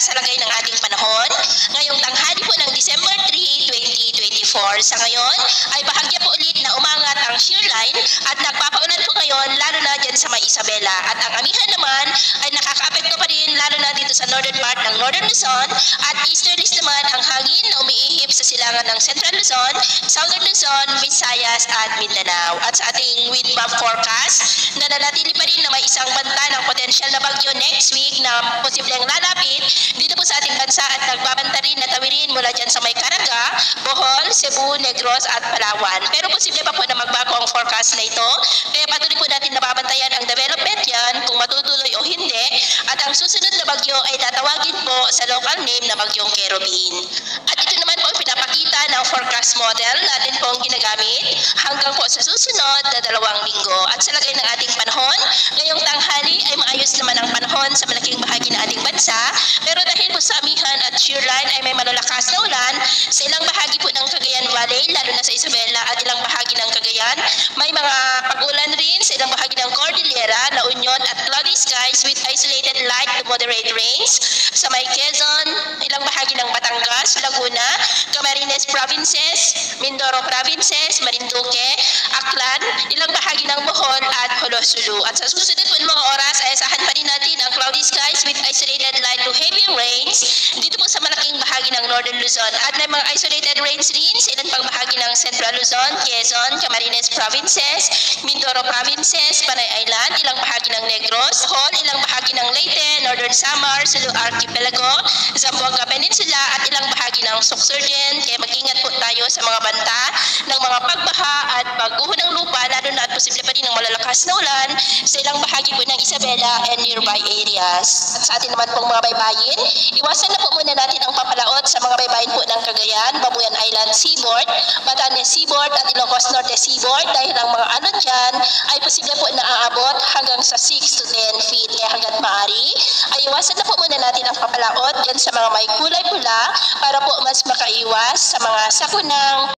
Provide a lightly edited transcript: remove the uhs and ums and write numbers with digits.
sa lagay ng ating panahon ngayong tanghali po ng December 3, 2024. Sa ngayon ay bahagya po ulit na umangat ang shear line at nagpapaulan po ngayon lalo na dyan sa may Isabela. At ang amihan naman ay nakaka-apekto pa rin lalo na dito sa northern part ng Northern Luzon at easterlies naman ang hangin na umiihip sa silangan ng Central Luzon, Southern Luzon, Visayas at Mindanao. At sa ating wind map forecast, nananatili pa rin na may isang banta ng potensyal na bagyo next week na posibleng lalapit dito po sa ating bansa at nagbabanta rin na tawirin mula dyan sa may Caraga, Bohol, Cebu, Negros at Palawan. Pero posible pa po na magbago ang forecast na ito, kaya patuloy po natin nababantayan ang development yan kung matutuloy o hindi at ang susunod na bagyo ay tatawagin po sa local name na bagyong Kerubin. At ito naman po ang pinapakita ng forecast model natin pong ginagamit hanggang po sa susunod na 2 linggo. At sa lagay ng ating panahon, ngayong tanghali ay maayos naman ang panahon sa malaking bahagi ng ating bansa, pero dahil po sa amihan at shear line ay may malalakas na ulan sa ilang bahagi po ng Cagayan Valley, lalo na sa Isabela at ilang bahagi ng Cagayan. May mga pag-ulan rin sa ilang bahagi ng Cordillera, La Union at cloudy skies with isolated light to moderate rains. Sa may Quezon, ilang bahagi ng Batangas, Laguna, Camarines Provinces, Mindoro Provinces, Marinduque, Aklan, ilang bahagi ng Bohol at Holosulu. At sa susunod po ng mga oras ay asahan pa rin natin ang cloudy skies with isolated light to heavy rains dito po sa malaking bahagi ng Northern Luzon. At may mga isolated rains rin sa ilang pang bahagi ng Central Luzon, Quezon, Camarines Provinces, Mindoro Provinces, Panay Island, ilang bahagi ng Negros, Bohol, ilang bahagi ng Leyte, Northern Samar, Sulu Archipelago, Zamboanga Peninsula at ilang bahagi ng Sorsogon. Kaya mag-ingat po tayo sa mga banta ng mga pagbaha at pagguho ng lupa, lalo na at posible pa rin ng malalakas na ulan sa ilang bahagi po ng Isabela and nearby areas. At sa atin naman pong mga baybayin, iwasan na po muna natin ang papalaot sa mga baybayin po ng Cagayan, Babuyan Island Seaboard, Batanes Seaboard at Ilocos Norte Seaboard dahil ang mga alon dyan ay posible po na aabot hanggang sa 6 to 10 feet. Kaya hanggat maaari ay iwasan na po muna natin ang papalaot dyan sa mga may kulay pula para po mas makaiwas sa mga sakunang